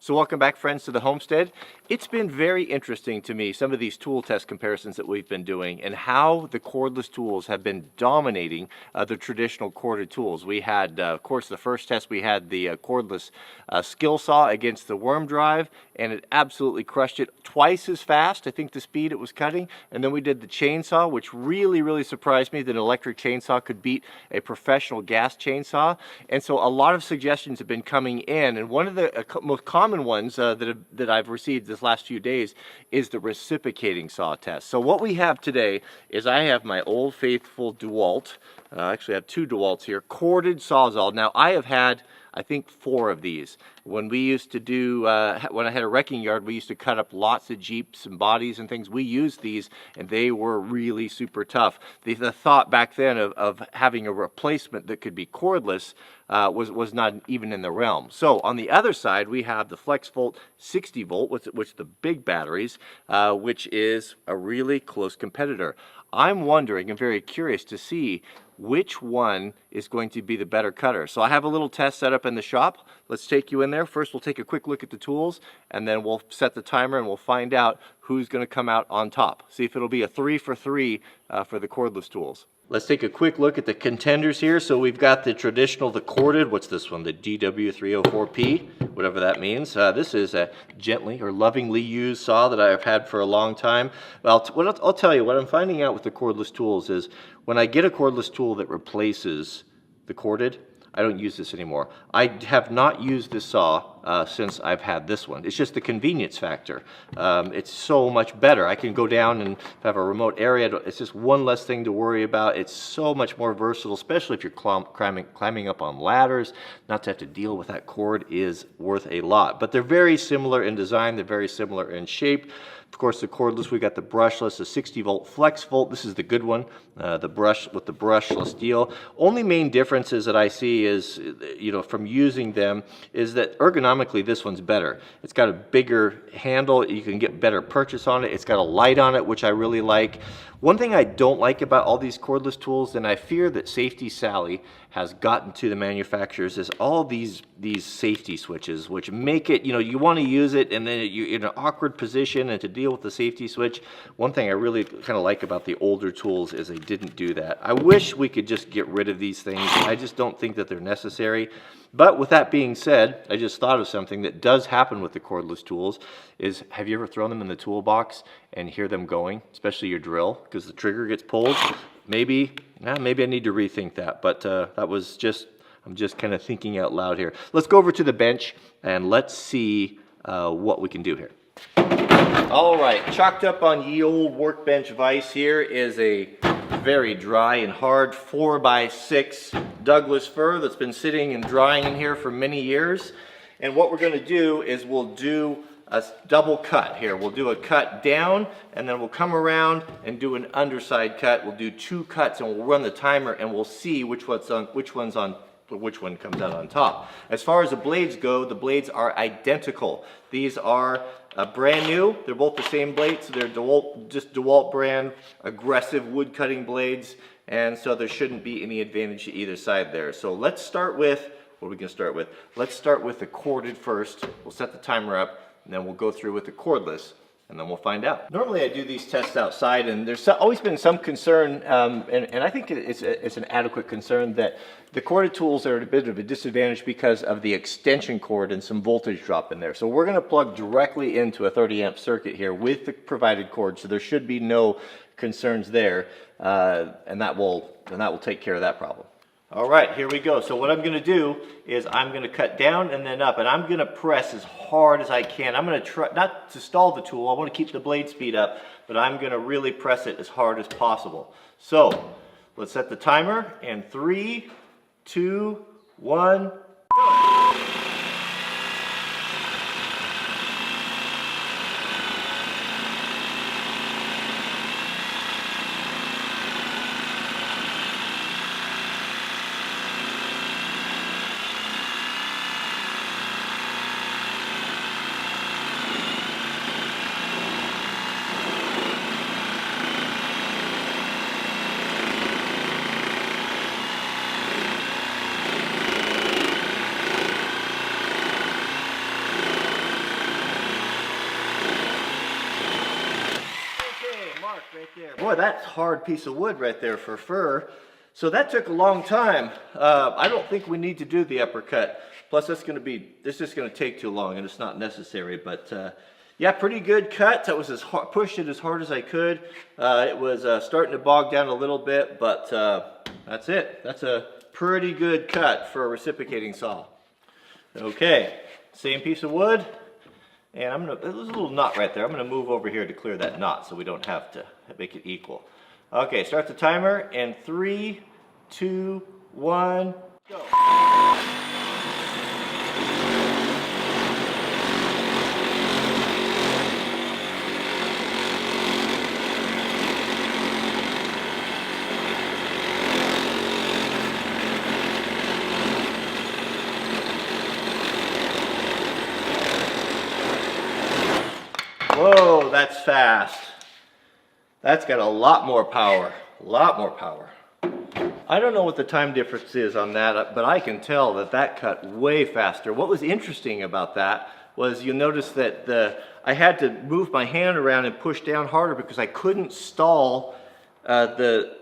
So welcome back, friends, to the homestead. It's been very interesting to me, some of these tool test comparisons that we've been doing and how the cordless tools have been dominating the traditional corded tools. We had, of course, the first test, we had the cordless skill saw against the worm drive, and it absolutely crushed it twice as fast, I think, the speed it was cutting. And then we did the chainsaw, which really surprised me that an electric chainsaw could beat a professional gas chainsaw. And so a lot of suggestions have been coming in, and one of the most common ones that I've received this last few days is the reciprocating saw test. So what we have today is I have my old faithful DeWalt. I actually have two DeWalts here, corded Sawzall. Now I have had, I think, 4 of these. When we used to do, when I had a wrecking yard, we used to cut up lots of Jeeps and bodies and things. We used these, and they were really super tough. The thought back then of having a replacement that could be cordless was not even in the realm. So on the other side, we have the FlexVolt 60 volt, which the big batteries, which is a really close competitor. I'm wondering and very curious to see which one is going to be the better cutter. So I have a little test set up in the shop. Let's take you in there. First, we'll take a quick look at the tools, and then we'll set the timer and we'll find out who's going to come out on top. See if it'll be a 3 for 3 for the cordless tools. Let's take a quick look at the contenders here. So we've got the traditional, the corded, what's this one? The DW304P, whatever that means. This is a gently or lovingly used saw that I've had for a long time. Well, I'll tell you, what I'm finding out with the cordless tools is when I get a cordless tool that replaces the corded, I don't use this anymore. I have not used this saw since I've had this one. It's just the convenience factor. It's so much better. I can go down and have a remote area. It's just one less thing to worry about. It's so much more versatile, especially if you're climbing up on ladders. Not to have to deal with that cord is worth a lot. But they're very similar in design. They're very similar in shape. Of course, the cordless, we got the brushless, the 60 volt FlexVolt. This is the good one, the brush with the brushless deal. Only main differences that I see is, from using them, is that ergonomically this one's better. It's got a bigger handle. You can get better purchase on it. It's got a light on it, which I really like. One thing I don't like about all these cordless tools, and I fear that Safety Sally has gotten to the manufacturers, is all these safety switches, which make it, you want to use it and then you're in an awkward position and to deal with the safety switch. One thing I really kind of like about the older tools is they didn't do that. I wish we could just get rid of these things. I just don't think that they're necessary. But with that being said, I just thought of something that does happen with the cordless tools is, have you ever thrown them in the toolbox and hear them going, especially your drill, because the trigger gets pulled? Maybe I need to rethink that, but that was just, I'm just kind of thinking out loud here. Let's go over to the bench and let's see what we can do here. All right, chalked up on ye old workbench vise here is a very dry and hard 4x6 Douglas fir that's been sitting and drying in here for many years. And what we're going to do is we'll do a double cut here. We'll do a cut down and then we'll come around and do an underside cut. We'll do 2 cuts and we'll run the timer and we'll see which one comes out on top. As far as the blades go, the blades are identical. These are brand new. They're both the same blades. So they're DeWalt brand aggressive wood cutting blades, and so there shouldn't be any advantage to either side there. So let's start with, what are we going to start with? Let's start with the corded first. We'll set the timer up and then we'll go through with the cordless, and then we'll find out. Normally I do these tests outside, and there's always been some concern, and I think it's an adequate concern, that the corded tools are at a bit of a disadvantage because of the extension cord and some voltage drop in there. So we're going to plug directly into a 30 amp circuit here with the provided cord, so there should be no concerns there, and that will take care of that problem. All right, here we go. So what I'm going to do is I'm going to cut down and then up, and I'm going to press as hard as I can. I'm going to try not to stall the tool. I want to keep the blade speed up, but I'm going to really press it as hard as possible. So let's set the timer, and 3, 2, 1, go. boy, that's a hard piece of wood right there for fir. So that took a long time. I don't think we need to do the uppercut. Plus, this is just going to take too long, and it's not necessary. But yeah, pretty good cut. That was pushed it as hard as I could. It was starting to bog down a little bit, but that's it. That's a pretty good cut for a reciprocating saw. Okay, same piece of wood, and there's a little knot right there. I'm gonna move over here to clear that knot so we don't have to make it equal. Okay, start the timer in 3, 2, 1, go. Whoa, that's fast. That's got a lot more power, a lot more power. I don't know what the time difference is on that, but I can tell that that cut way faster. What was interesting about that was you'll notice that I had to move my hand around and push down harder because I couldn't stall the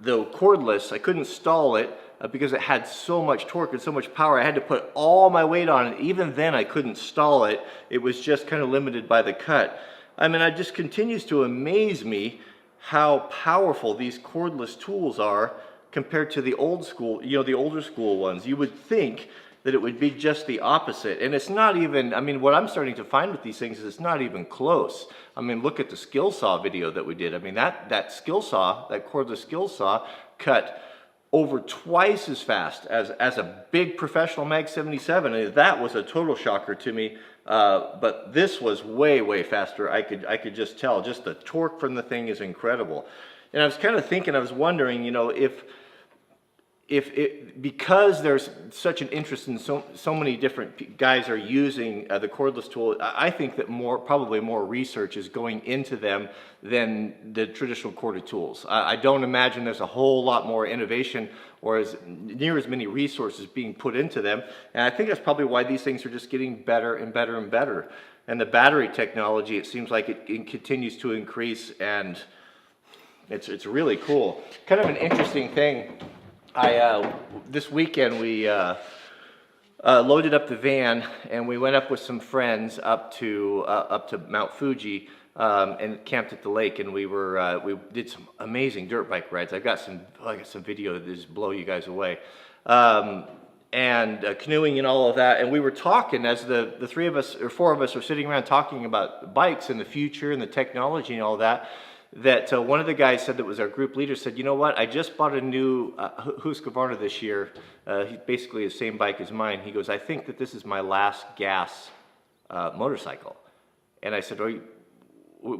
cordless. I couldn't stall it because it had so much torque and so much power. I had to put all my weight on it. Even then I couldn't stall it. It was just kind of limited by the cut. I mean, it just continues to amaze me how powerful these cordless tools are compared to the old school, the older school ones. You would think that it would be just the opposite. And it's not even, I mean, what I'm starting to find with these things is it's not even close. I mean, look at the skill saw video that we did. I mean, that skill saw, that cordless skill saw cut over twice as fast as a big professional Mag 77. And that was a total shocker to me. But this was way, way faster. I could just tell, just the torque from the thing is incredible. And I was kind of thinking, I was wondering, because there's such an interest in so many different guys are using the cordless tool, I think that probably more research is going into them than the traditional corded tools. I don't imagine there's a whole lot more innovation or near as many resources being put into them. And I think that's probably why these things are just getting better and better and better. And the battery technology, it seems like it continues to increase, and it's really cool. Kind of an interesting thing. This weekend we loaded up the van and we went up with some friends up to Mount Fuji and camped at the lake, and we did some amazing dirt bike rides. I got some video that just blow you guys away, and canoeing and all of that. And we were talking as the 3 of us or 4 of us were sitting around talking about bikes and the future and the technology and all that. That one of the guys said, that was our group leader, said, you know what, I just bought a new Husqvarna this year, basically the same bike as mine. He goes, I think that this is my last gas motorcycle. And I said, what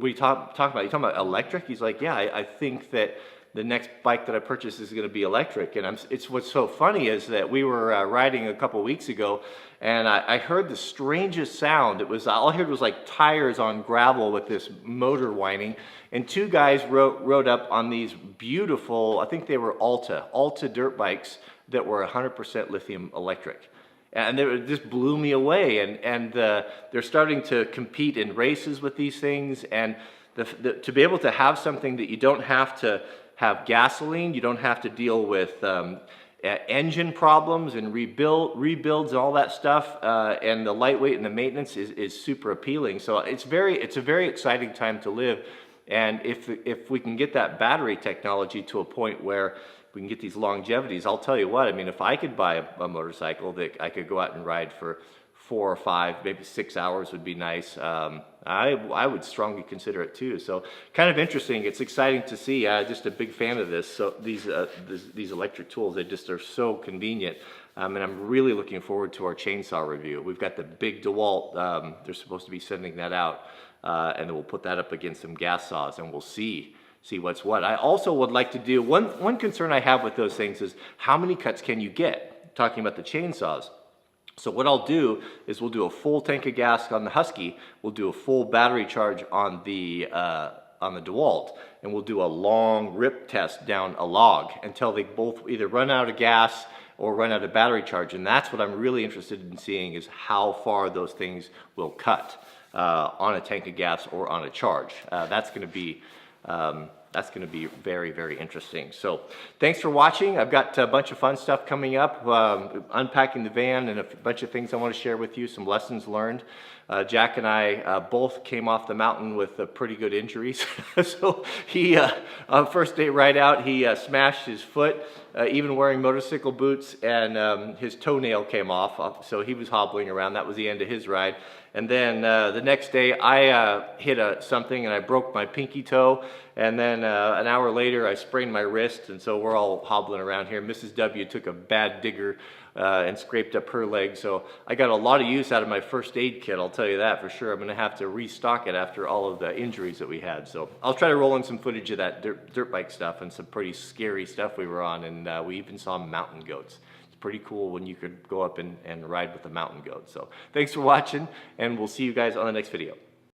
are you talking about? You talking about electric? He's like, yeah, I think that the next bike that I purchase is going to be electric. And it's what's so funny is that we were riding a couple weeks ago, and I heard the strangest sound. All I heard was like tires on gravel with this motor whining. And 2 guys rode up on these beautiful, I think they were Alta dirt bikes that were 100% lithium electric. And it just blew me away. And they're starting to compete in races with these things. And to be able to have something that you don't have to have gasoline, you don't have to deal with engine problems and rebuilds and all that stuff, and the lightweight and the maintenance is super appealing. So it's a very exciting time to live. And if we can get that battery technology to a point where we can get these longevities, I'll tell you what, I mean, if I could buy a motorcycle that I could go out and ride for 4 or 5, maybe 6 hours would be nice. I would strongly consider it too. So kind of interesting. It's exciting to see. Just a big fan of this. So these electric tools, they just are so convenient. And I'm really looking forward to our chainsaw review. We've got the big DeWalt. They're supposed to be sending that out. And then we'll put that up against some gas saws, and we'll see what's what. I also would like to do, one concern I have with those things is how many cuts can you get, talking about the chainsaws. So what I'll do is we'll do a full tank of gas on the Husky, we'll do a full battery charge on the DeWalt, and we'll do a long rip test down a log until they both either run out of gas or run out of battery charge. And that's what I'm really interested in seeing, is how far those things will cut on a tank of gas or on a charge. That's going to be that's going to be very, very interesting. So thanks for watching. I've got a bunch of fun stuff coming up, unpacking the van and a bunch of things I want to share with you, some lessons learned. Jack and I both came off the mountain with pretty good injuries. So he, first day right out, he smashed his foot, even wearing motorcycle boots, and his toenail came off. So he was hobbling around. That was the end of his ride. And then the next day I hit something and I broke my pinky toe. And then an hour later I sprained my wrist, and so we're all hobbling around here. Mrs. W took a bad digger and scraped up her leg. So I got a lot of use out of my first aid kit, I'll tell you that for sure. I'm going to have to restock it after all of the injuries that we had. So I'll try to roll in some footage of that dirt bike stuff and some pretty scary stuff we were on, and we even saw mountain goats. It's pretty cool when you could go up and ride with a mountain goat. So thanks for watching, and we'll see you guys on the next video.